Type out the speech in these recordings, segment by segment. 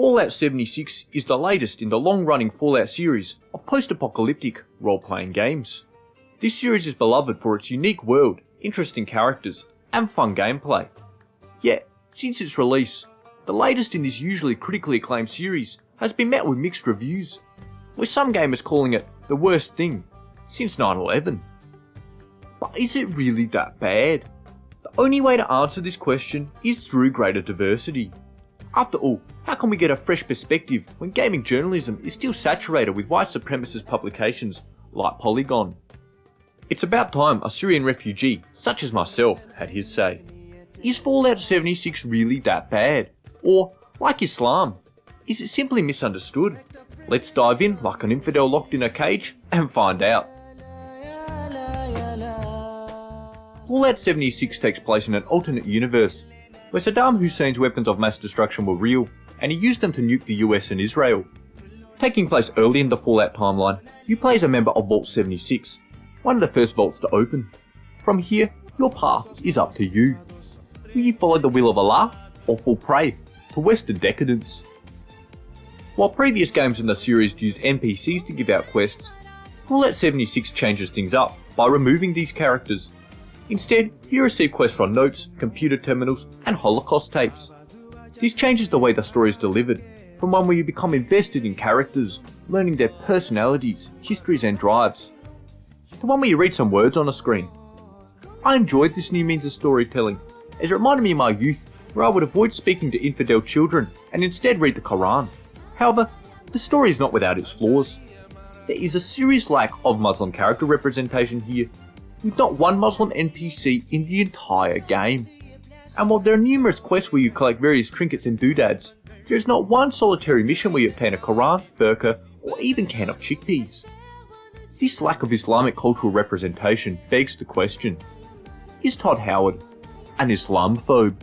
Fallout 76 is the latest in the long-running Fallout series of post-apocalyptic role-playing games. This series is beloved for its unique world, interesting characters, and fun gameplay. Yet, since its release, the latest in this usually critically acclaimed series has been met with mixed reviews, with some gamers calling it the worst thing since 9/11. But is it really that bad? The only way to answer this question is through greater diversity. After all, how can we get a fresh perspective when gaming journalism is still saturated with white supremacist publications like Polygon? It's about time a Syrian refugee, such as myself, had his say. Is Fallout 76 really that bad? Or, like Islam, is it simply misunderstood? Let's dive in like an infidel locked in a cage and find out. Fallout 76 takes place in an alternate universe, where Saddam Hussein's weapons of mass destruction were real, and he used them to nuke the US and Israel. Taking place early in the Fallout timeline, you play as a member of Vault 76, one of the first vaults to open. From here, your path is up to you. Will you follow the will of Allah, or fall prey to Western decadence? While previous games in the series used NPCs to give out quests, Fallout 76 changes things up by removing these characters. Instead, you receive quests from notes, computer terminals, and Holocaust tapes. This changes the way the story is delivered, from one where you become invested in characters, learning their personalities, histories and drives, to one where you read some words on a screen. I enjoyed this new means of storytelling, as it reminded me of my youth, where I would avoid speaking to infidel children and instead read the Quran. However, the story is not without its flaws. There is a serious lack of Muslim character representation here, with not one Muslim NPC in the entire game. And while there are numerous quests where you collect various trinkets and doodads, there is not one solitary mission where you obtain a Quran, burqa, or even can of chickpeas. This lack of Islamic cultural representation begs the question, is Todd Howard an Islamophobe?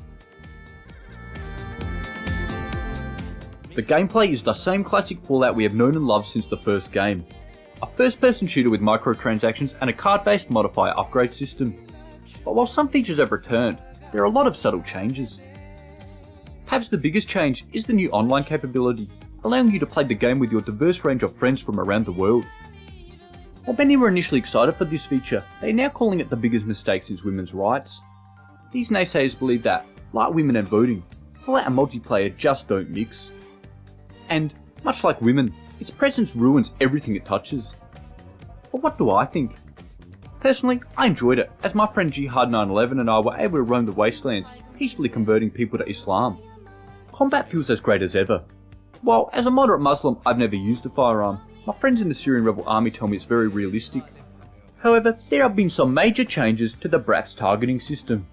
The gameplay is the same classic Fallout we have known and loved since the first game. A first-person shooter with microtransactions and a card-based modifier upgrade system. But while some features have returned, there are a lot of subtle changes. Perhaps the biggest change is the new online capability, allowing you to play the game with your diverse range of friends from around the world. While many were initially excited for this feature, they are now calling it the biggest mistake since women's rights. These naysayers believe that, like women and voting, Fallout and multiplayer just don't mix. And, much like women, its presence ruins everything it touches. But what do I think? Personally, I enjoyed it, as my friend Jihad 9/11 and I were able to roam the wastelands, peacefully converting people to Islam. Combat feels as great as ever. While, as a moderate Muslim, I've never used a firearm, my friends in the Syrian rebel army tell me it's very realistic. However, there have been some major changes to the Brat's targeting system.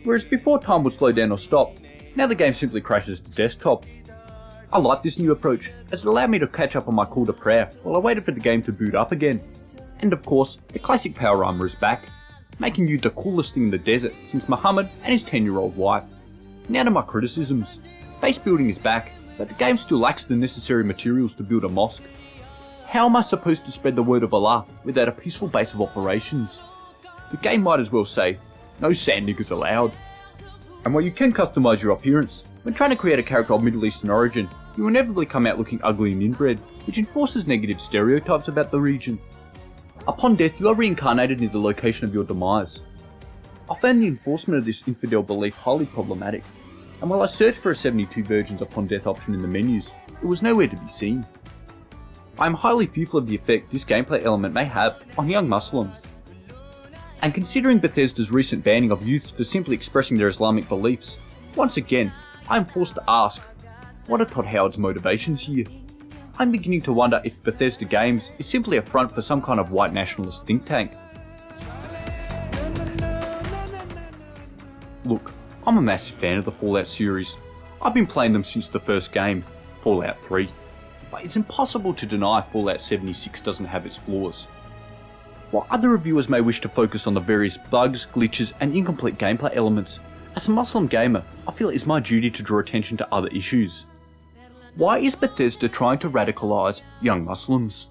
Whereas before time would slow down or stop, now the game simply crashes to desktop. I like this new approach, as it allowed me to catch up on my call to prayer while I waited for the game to boot up again. And of course, the classic power armor is back, making you the coolest thing in the desert since Muhammad and his 10-year-old wife. Now to my criticisms. Base building is back, but the game still lacks the necessary materials to build a mosque. How am I supposed to spread the word of Allah without a peaceful base of operations? The game might as well say, no sand niggers allowed. And while you can customise your appearance, when trying to create a character of Middle Eastern origin, you will inevitably come out looking ugly and inbred, which enforces negative stereotypes about the region. Upon death, you are reincarnated into the location of your demise. I found the enforcement of this infidel belief highly problematic, and while I searched for a 72 virgins upon death option in the menus, it was nowhere to be seen. I am highly fearful of the effect this gameplay element may have on young Muslims. And considering Bethesda's recent banning of youths for simply expressing their Islamic beliefs, once again, I am forced to ask, what are Todd Howard's motivations here? I'm beginning to wonder if Bethesda Games is simply a front for some kind of white nationalist think tank. Look, I'm a massive fan of the Fallout series. I've been playing them since the first game, Fallout 3. But it's impossible to deny Fallout 76 doesn't have its flaws. While other reviewers may wish to focus on the various bugs, glitches and incomplete gameplay elements, as a Muslim gamer, I feel it is my duty to draw attention to other issues. Why is Bethesda trying to radicalise young Muslims?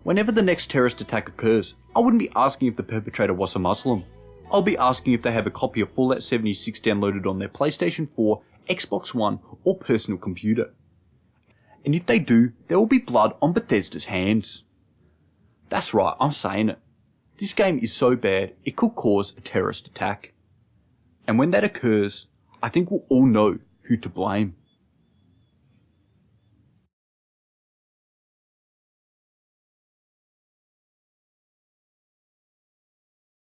Whenever the next terrorist attack occurs, I wouldn't be asking if the perpetrator was a Muslim. I'll be asking if they have a copy of Fallout 76 downloaded on their PlayStation 4, Xbox One or personal computer. And if they do, there will be blood on Bethesda's hands. That's right, I'm saying it. This game is so bad, it could cause a terrorist attack. And when that occurs, I think we'll all know who to blame.